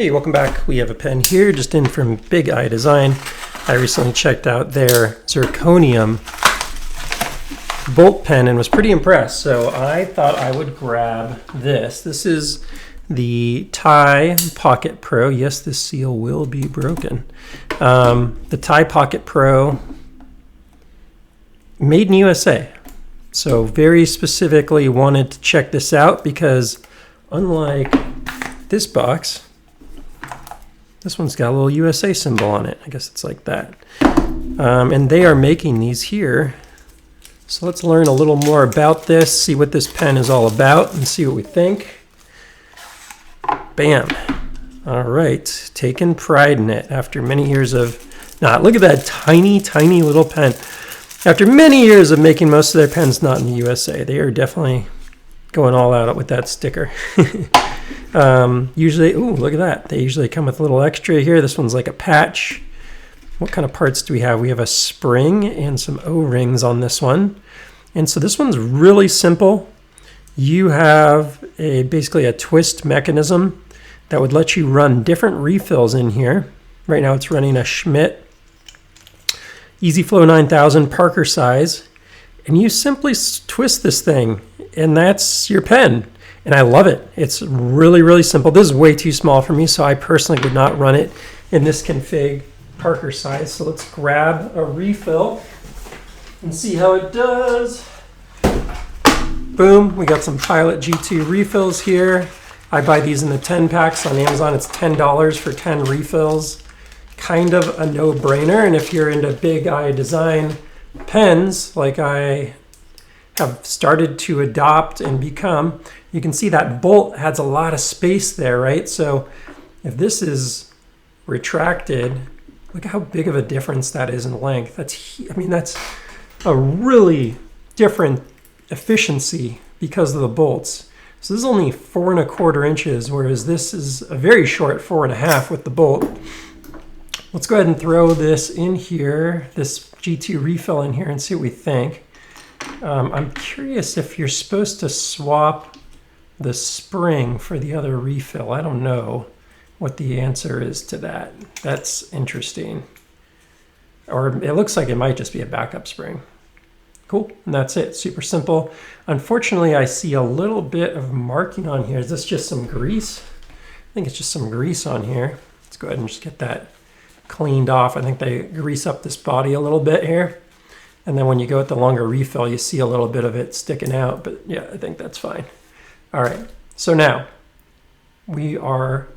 Hey, welcome back. We have a pen here just in from BigIDesign. I recently checked out their zirconium bolt pen and was pretty impressed. So I thought I would grab this. This is the Tie Pocket Pro. Yes, this seal will be broken. The Tie Pocket Pro, made in USA. So very specifically wanted to check this out because unlike this box, this one's got a little USA symbol on it. I guess it's like that. And they are making these here. So let's learn a little more about this, see what this pen is all about, and see what we think. Bam. All right, taking pride in it after many years of, look at that tiny, tiny little pen. After many years of making most of their pens not in the USA, they are definitely going all out with that sticker. Usually, ooh, look at that. They usually come with a little extra here. This one's like a patch. What kind of parts do we have? We have a spring and some O-rings on this one. And so this one's really simple. You have basically a twist mechanism that would let you run different refills in here. Right now it's running a Schmidt EasyFlow 9000 Parker size. And you simply twist this thing and that's your pen. And I love it. It's really, really simple. This is way too small for me, so I personally would not run it in this config Parker size. So let's grab a refill and see how it does. Boom, we got some Pilot G2 refills here. I buy these in the 10 packs on Amazon. It's $10 for 10 refills. Kind of a no-brainer. And if you're into BigIDesign pens, like I have started to adopt and become, you can see that bolt has a lot of space there, right? So if this is retracted, look how big of a difference that is in length. That's a really different efficiency because of the bolts. So this is only 4¼ inches, whereas this is a very short 4.5 with the bolt. Let's go ahead and throw this in here, this G2 refill in here, and see what we think. I'm curious if you're supposed to swap the spring for the other refill. I don't know what the answer is to that. That's interesting. Or it looks like it might just be a backup spring. Cool, and that's it, super simple. Unfortunately, I see a little bit of marking on here. Is this just some grease? I think it's just some grease on here. Let's go ahead and just get that cleaned off. I think they grease up this body a little bit here. And then when you go with the longer refill, you see a little bit of it sticking out, but yeah, I think that's fine. All right, so now we are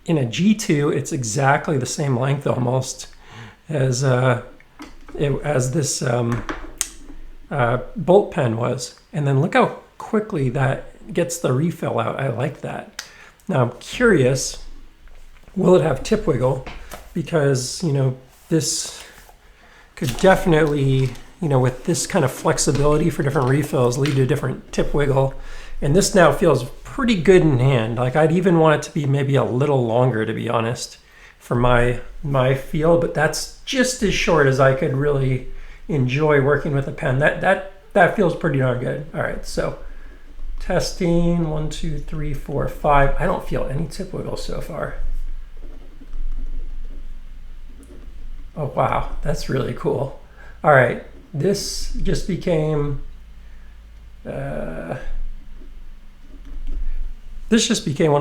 in a G2. It's exactly the same length almost as this bolt pen was. And then look how quickly that gets the refill out. I like that. Now I'm curious, will it have tip wiggle? Because, this could definitely, with this kind of flexibility for different refills, lead to different tip wiggle. And this now feels pretty good in hand. Like I'd even want it to be maybe a little longer, to be honest, for my feel, but that's just as short as I could really enjoy working with a pen. That feels pretty darn good. All right, so testing 1, 2, 3, 4, 5. I don't feel any tip wiggle so far. Oh, wow, that's really cool. All right, this just became, one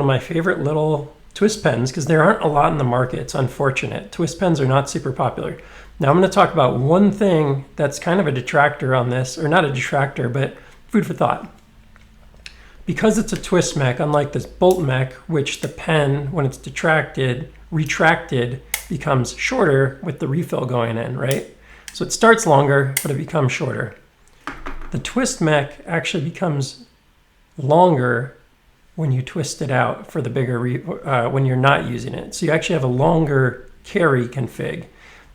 of my favorite little twist pens because there aren't a lot in the market. It's unfortunate. Twist pens are not super popular. Now I'm going to talk about one thing that's kind of a detractor on this, or not a detractor, but food for thought. Because it's a twist mech, unlike this bolt mech, which the pen, when it's retracted, becomes shorter with the refill going in, right? So it starts longer, but it becomes shorter. The twist mech actually becomes longer when you twist it out for the bigger, when you're not using it. So you actually have a longer carry config.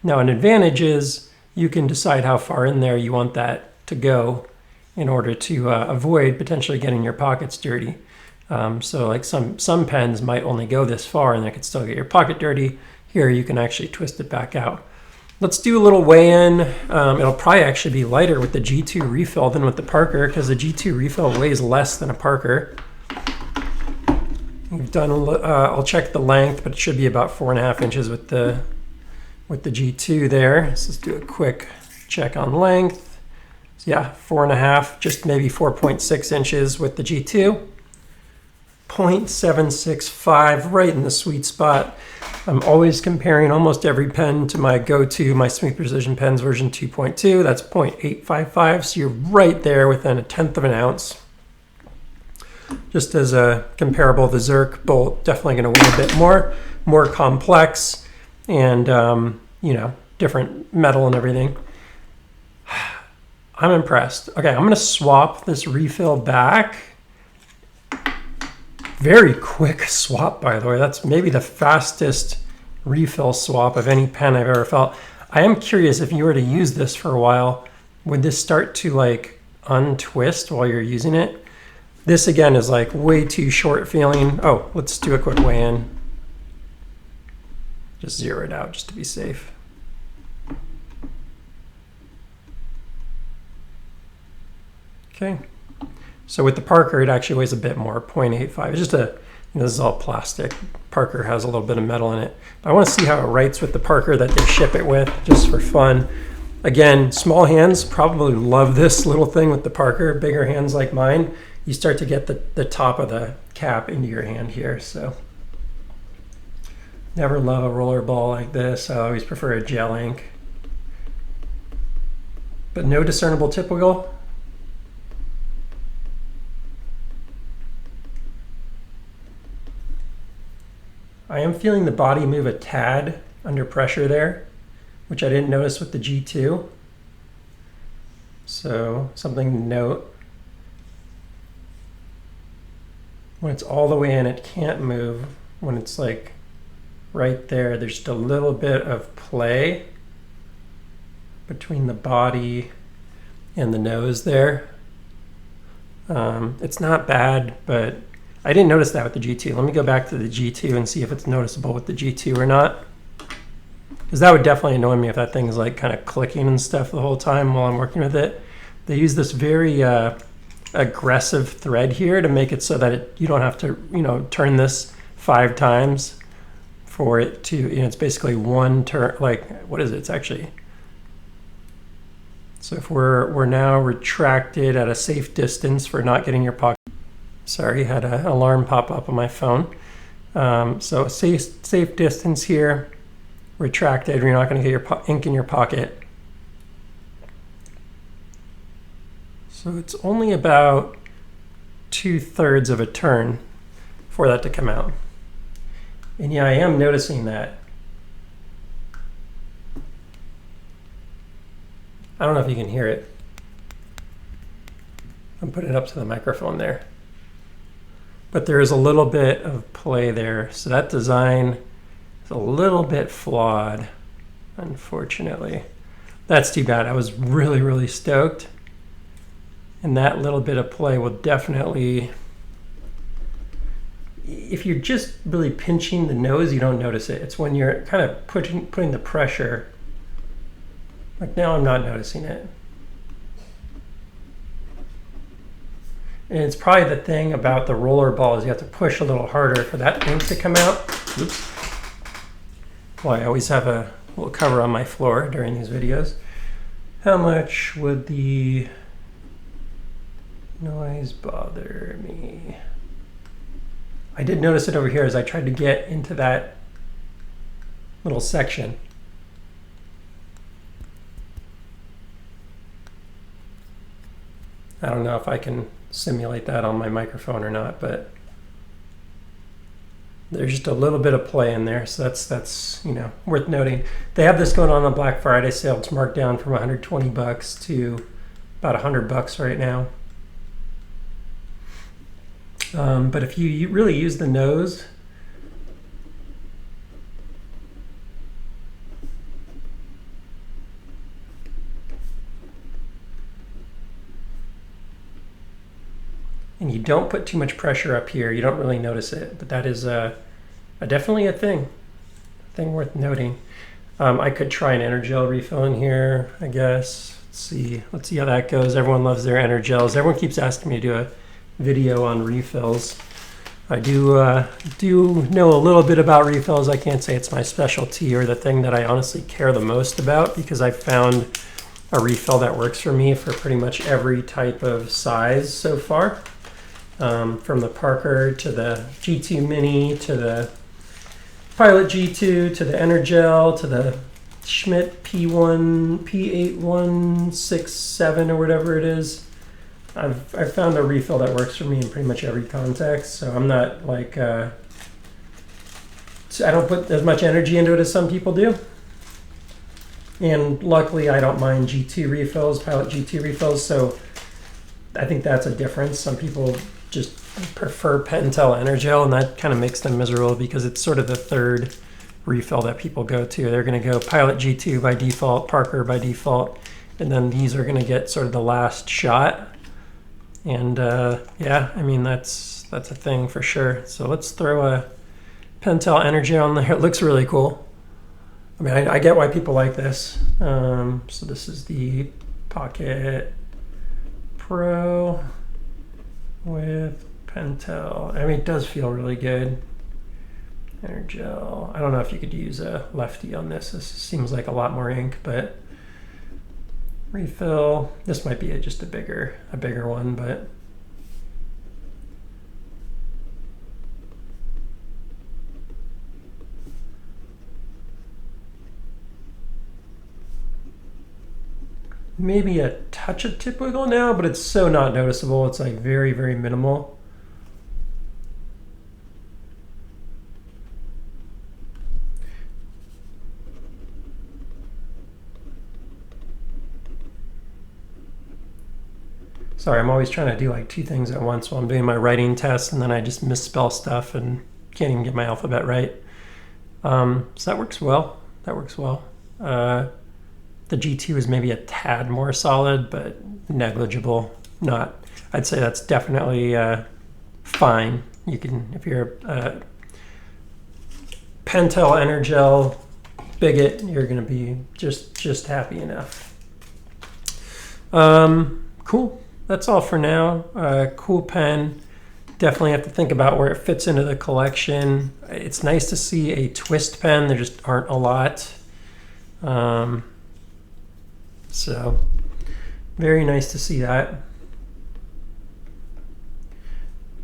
Now an advantage is you can decide how far in there you want that to go in order to avoid potentially getting your pockets dirty. So like some pens might only go this far and they could still get your pocket dirty. Here you can actually twist it back out. Let's do a little weigh-in. It'll probably actually be lighter with the G2 refill than with the Parker because the G2 refill weighs less than a Parker. We've done, I'll check the length, but it should be about 4.5 inches with the G2 there. Let's just do a quick check on length. So yeah, 4.5, just maybe 4.6 inches with the G2. 0.765, right in the sweet spot. I'm always comparing almost every pen to my go-to, my Smooth Precision Pens version 2.2. That's 0.855, so you're right there within 1/10 of an ounce. Just as a comparable, the Zerk bolt definitely going to weigh a bit more complex, and you know, different metal and everything. I'm impressed. Okay, I'm going to swap this refill back. Very quick swap, by the way. That's maybe the fastest refill swap of any pen I've ever felt. I am curious, if you were to use this for a while, would this start to like untwist while you're using it? This again is like way too short feeling. Oh, let's do a quick weigh in. Just zero it out just to be safe. Okay. So with the Parker, it actually weighs a bit more, 0.85. It's just a, you know, this is all plastic. Parker has a little bit of metal in it. But I want to see how it writes with the Parker that they ship it with, just for fun. Again, small hands probably love this little thing with the Parker. Bigger hands like mine, you start to get the top of the cap into your hand here. So never love a roller ball like this. I always prefer a gel ink. But no discernible tip wiggle. I am feeling the body move a tad under pressure there, which I didn't notice with the G2. So something to note. When it's all the way in, it can't move. When it's like right there, there's just a little bit of play between the body and the nose there. It's not bad, but I didn't notice that with the G2. Let me go back to the G2 and see if it's noticeable with the G2 or not. Because that would definitely annoy me if that thing's like kind of clicking and stuff the whole time while I'm working with it. They use this very aggressive thread here to make it so that you don't have to, you know, turn this 5 times for it to, you know, it's basically one turn, like, what is it? It's actually, so if we're now retracted at a safe distance for not getting your pocket. Sorry, had an alarm pop up on my phone. So safe distance here, retracted, you're not going to get your ink in your pocket. So it's only about 2/3 of a turn for that to come out. And yeah, I am noticing that. I don't know if you can hear it. I'm putting it up to the microphone there. But there is a little bit of play there. So that design is a little bit flawed, unfortunately. That's too bad. I was really, really stoked. And that little bit of play will definitely, if you're just really pinching the nose, you don't notice it. It's when you're kind of putting the pressure. Like now I'm not noticing it. And it's probably the thing about the roller ball is you have to push a little harder for that ink to come out. Oops. Well, I always have a little cover on my floor during these videos. How much would the noise bother me? I did notice it over here as I tried to get into that little section. I don't know if I can simulate that on my microphone or not, but there's just a little bit of play in there, so that's you know, worth noting. They have this going on Black Friday sale. It's marked down from 120 bucks to about 100 bucks right now. But if you really use the nose, and you don't put too much pressure up here, you don't really notice it. But that is definitely a thing worth noting. I could try an Energel refill in here, I guess. Let's see how that goes. Everyone loves their Energels. Everyone keeps asking me to do a video on refills. I do know a little bit about refills. I can't say it's my specialty or the thing that I honestly care the most about, because I've found a refill that works for me for pretty much every type of size so far. From the Parker to the G2 Mini to the Pilot G2 to the Energel to the Schmidt P1, P8167 or whatever it is. I've found a refill that works for me in pretty much every context, so I'm not like, I don't put as much energy into it as some people do. And luckily I don't mind G2 refills, Pilot G2 refills, so I think that's a difference. Some people just prefer Pentel Energel, and that kind of makes them miserable because it's sort of the third refill that people go to. They're going to go Pilot G2 by default, Parker by default, and then these are going to get sort of the last shot. And yeah, I mean, that's a thing for sure. So let's throw a Pentel Energy on there. It looks really cool. I mean, I get why people like this. So this is the Pocket Pro with Pentel. I mean, it does feel really good. Energel. I don't know if you could use a lefty on this. This seems like a lot more ink, but refill. This might be just a bigger one, but maybe a touch of tip wiggle now, but it's so not noticeable. It's like very, very minimal. Sorry, I'm always trying to do like two things at once while I'm doing my writing test, and then I just misspell stuff and can't even get my alphabet right. So that works well. That works well. The G2 is maybe a tad more solid, but negligible. Not. I'd say that's definitely fine. You can, if you're a Pentel Energel bigot, you're going to be just happy enough. Cool. That's all for now. Cool pen. Definitely have to think about where it fits into the collection. It's nice to see a twist pen. There just aren't a lot. So very nice to see that.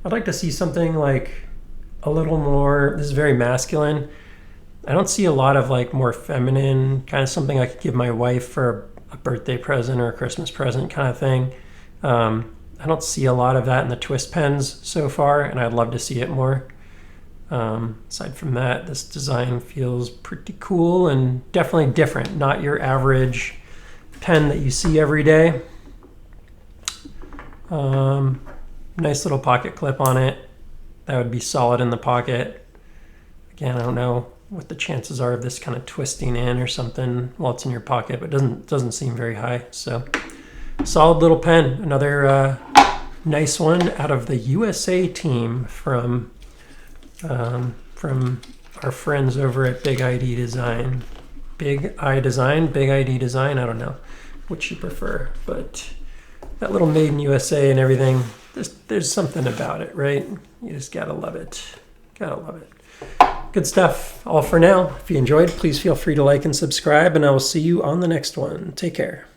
I'd like to see something like a little more, this is very masculine. I don't see a lot of like more feminine, kind of something I could give my wife for a birthday present or a Christmas present kind of thing. I don't see a lot of that in the twist pens so far, and I'd love to see it more. Aside from that, this design feels pretty cool and definitely different. Not your average pen that you see every day. Nice little pocket clip on it. That would be solid in the pocket. Again, I don't know what the chances are of this kind of twisting in or something while it's in your pocket, but it doesn't seem very high. So solid little pen. Another nice one out of the USA team from our friends over at BigIDesign. BigIDesign, I don't know which you prefer, but that little made in USA and everything, there's something about it, right? You just gotta love it. Gotta love it. Good stuff. All for now. If you enjoyed, please feel free to like and subscribe, and I will see you on the next one. Take care.